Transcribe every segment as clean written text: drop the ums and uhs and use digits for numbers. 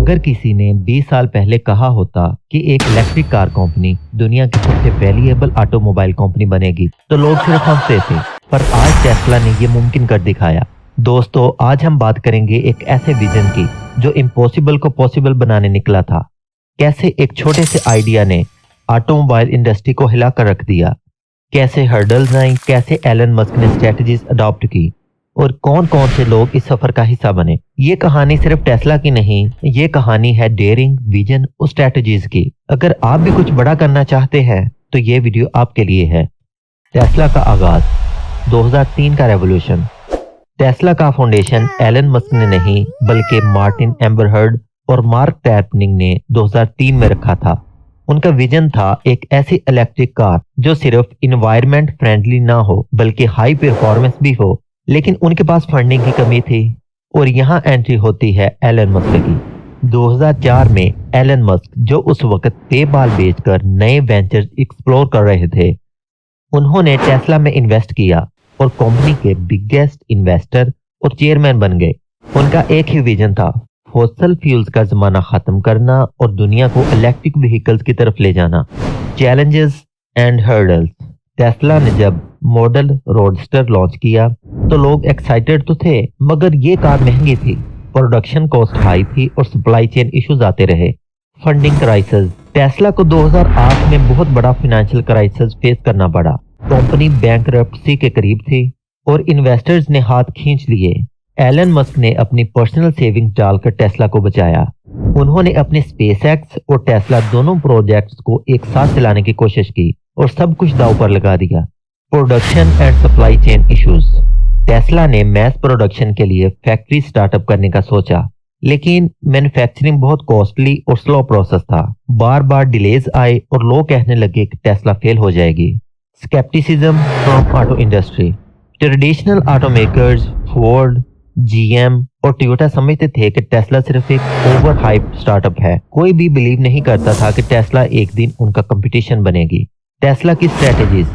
अगर किसी ने 20 साल पहले कहा होता कि एक इलेक्ट्रिक कार कंपनी दुनिया की सबसे वैल्यूएबल ऑटोमोबाइल कंपनी बनेगी तो लोग सिर्फ हंसते थे, पर आज टेस्ला ने ये मुमकिन कर दिखाया। दोस्तों, आज हम बात करेंगे एक ऐसे विजन की जो इम्पॉसिबल को पॉसिबल बनाने निकला था। कैसे एक छोटे से आइडिया ने ऑटोमोबाइल इंडस्ट्री को हिला कर रख दिया, कैसे हर्डल्स आई, कैसे एलन मस्क ने स्ट्रेटजीज अडॉप्ट की और कौन कौन से लोग इस सफर का हिस्सा बने। ये कहानी सिर्फ टेस्ला की नहीं, ये कहानी है डेयरिंग, विजन और स्ट्रेटजीज की। अगर आप भी कुछ बड़ा करना चाहते हैं तो ये वीडियो आपके लिए है। टेस्ला का आगाज 2003 का रेवोल्यूशन। टेस्ला का फाउंडेशन एलन मस्क ने नहीं बल्कि मार्टिन एम्बरहर्ड और मार्क टैपनिंग ने 2003 में रखा था। उनका विजन था एक ऐसी इलेक्ट्रिक कार जो सिर्फ इन्वायरमेंट फ्रेंडली ना हो बल्कि हाई परफॉर्मेंस भी हो, लेकिन उनके पास फंडिंग की कमी थी और यहाँ एंट्री होती है एलन मस्क की। 2004 में एलन मस्क, जो उस वक्त पेपाल बेचकर नए वेंचर्स एक्सप्लोर कर रहे थे, उन्होंने टेस्ला में इन्वेस्ट किया और कंपनी के बिगेस्ट इन्वेस्टर और चेयरमैन बन गए। उनका एक ही विजन था, फॉसिल फ्यूल्स का जमाना खत्म करना और दुनिया को इलेक्ट्रिक व्हीकल्स की तरफ ले जाना। Challenges and hurdles. टेस्ला ने जब मॉडल रोडस्टर लॉन्च किया तो लोग एक्साइटेड तो थे, मगर ये कार महंगी थी, प्रोडक्शन कॉस्ट हाई थी और सप्लाई चेन इश्यूज आते रहे। Funding crisis. टेस्ला को 2008 में बहुत बड़ा फाइनेंशियल क्राइसिस फेस करना पड़ा। कंपनी बैंकरप्सी के करीब थी और इन्वेस्टर्स ने हाथ खींच लिए। एलन मस्क ने अपनी पर्सनल सेविंग्स डालकर टेस्ला को बचाया। उन्होंने अपने स्पेसएक्स और टेस्ला दोनों प्रोजेक्ट्स को एक साथ चलाने की कोशिश की और सब कुछ दांव पर लगा दिया। Production and supply chain issues. Tesla ने मैस प्रोडक्शन के लिए फैक्ट्री स्टार्टअप करने का सोचा, लेकिन मैन्युफैक्चरिंग बहुत कॉस्टली और स्लो प्रोसेस था। बार बार डिलेज आए और लोग कहने लगे कि टेस्ला फेल हो जाएगी। Scepticism from auto industry. Traditional automakers Ford, GM और टोयोटा समझते थे कि टेस्ला सिर्फ एक ओवर हाइप स्टार्टअप है। कोई भी बिलीव नहीं करता था कि टेस्ला एक दिन उनका कंपटीशन बनेगी। टेस्ला की स्ट्रेटजीज।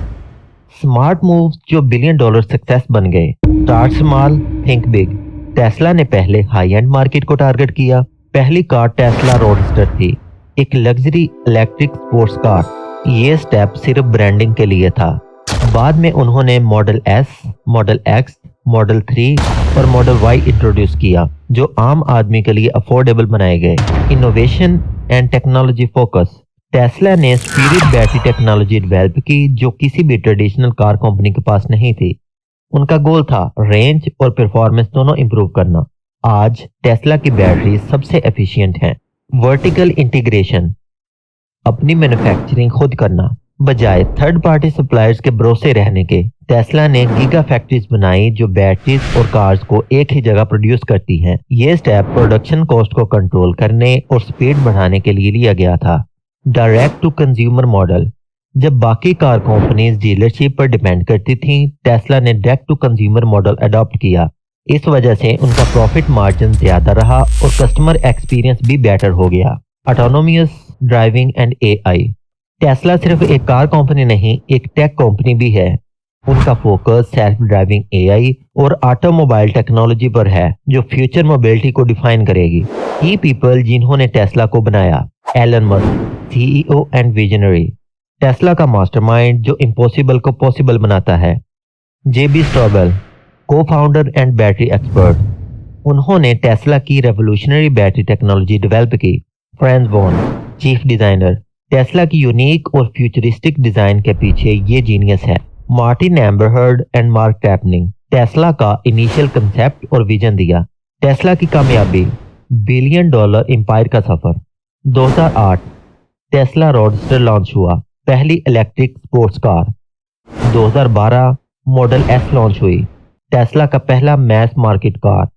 स्मार्ट मूव्स जो $1 बिलियन सक्सेस बन गए। Start small, think big. Tesla ने पहले हाई एंड मार्केट को टारगेट किया। पहली कार टेस्ला रोडस्टर थी, एक लग्जरी इलेक्ट्रिक स्पोर्ट्स कार। ये स्टेप सिर्फ ब्रांडिंग के लिए था। बाद में उन्होंने model S, model x, model 3 और मॉडल वाई इंट्रोड्यूस किया जो आम आदमी के लिए अफोर्डेबल बनाए गए। Innovation and technology focus. Tesla ने स्पिरिट बैटरी टेक्नोलॉजी डेवलप की जो किसी भी ट्रेडिशनल कार कंपनी के पास नहीं थी। उनका गोल था रेंज और परफॉर्मेंस दोनों इंप्रूव करना। आज टेस्ला की बैटरी सबसे एफिशिएंट हैं। Vertical integration. अपनी मैन्युफैक्चरिंग खुद करना बजाय थर्ड पार्टी सप्लायर्स के भरोसे रहने के। टेस्ला ने गीगा फैक्ट्रीज बनाई जो बैटरीज और कार्स को एक ही जगह प्रोड्यूस करती हैं। ये स्टेप प्रोडक्शन कॉस्ट को कंट्रोल करने और स्पीड बढ़ाने के लिए लिया गया था। Direct to consumer model. जब बाकी कार कंपनीज डीलरशिप पर डिपेंड करती थीं, टेस्ला ने direct to consumer model adopt किया। इस वजह से उनका प्रॉफिट मार्जिन ज्यादा रहा और कस्टमर एक्सपीरियंस भी बेटर हो गया। Autonomous driving and AI. Tesla सिर्फ एक कार कंपनी नहीं, एक टेक कंपनी भी है। उनका फोकस सेल्फ ड्राइविंग एआई और ऑटोमोबाइल टेक्नोलॉजी पर है जो फ्यूचर मोबिलिटी को डिफाइन करेगी। की पीपल जिन्होंने टेस्ला को बनाया। Elon Musk, CEO and visionary, Tesla का मास्टरमाइंड जो इम्पॉसिबल को पॉसिबल बनाता है। JB Straubel, cofounder and battery expert, उन्होंने टेस्ला की रेवोल्यूशनरी बैटरी टेक्नोलॉजी डेवलप की। Franz von, chief designer, Tesla की यूनिक और फ्यूचरिस्टिक डिजाइन के पीछे ये जीनियस है। Martin Eberhard and Marc Tarpenning, Tesla का इनिशियल कंसेप्ट और विजन दिया। टेस्ला की कामयाबी, $1 बिलियन एम्पायर का सफर। 2008 टेस्ला रोडस्टर लॉन्च हुआ, पहली electric sports car. 2012 model S launch हुई, टेस्ला का पहला mass market car.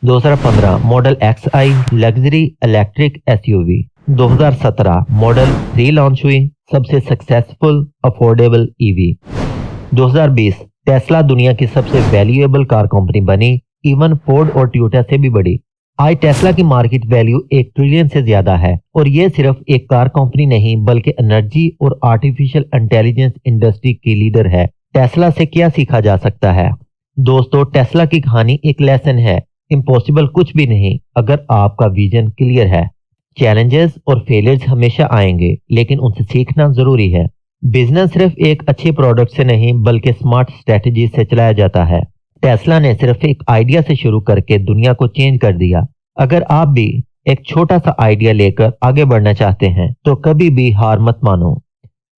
2015 model X आई, luxury electric SUV. 2017 model 3 launch हुई, सबसे सक्सेसफुल अफोर्डेबल ईवी। 2020 टेस्ला दुनिया की सबसे वैल्यूएबल कार कंपनी बनी, इवन फोर्ड और टोयोटा से भी बड़ी। आज टेस्ला की मार्केट वैल्यू 1 ट्रिलियन से ज्यादा है और ये सिर्फ एक कार कंपनी नहीं बल्कि एनर्जी और आर्टिफिशियल इंटेलिजेंस इंडस्ट्री की लीडर है। टेस्ला से क्या सीखा जा सकता है? दोस्तों, टेस्ला की कहानी एक लेसन है। इम्पॉसिबल कुछ भी नहीं अगर आपका विजन क्लियर है। चैलेंजेस और फेलियर्स हमेशा आएंगे, लेकिन उनसे सीखना जरूरी है। बिजनेस सिर्फ एक अच्छे प्रोडक्ट से नहीं बल्कि स्मार्ट स्ट्रेटजी से चलाया जाता है। टेस्ला ने सिर्फ एक आइडिया से शुरू करके दुनिया को चेंज कर दिया। अगर आप भी एक छोटा सा आइडिया लेकर आगे बढ़ना चाहते हैं तो कभी भी हार मत मानो।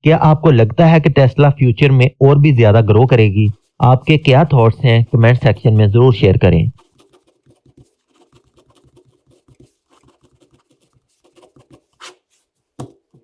क्या आपको लगता है कि टेस्ला फ्यूचर में और भी ज्यादा ग्रो करेगी? आपके क्या थॉट्स हैं कमेंट सेक्शन में जरूर शेयर करें।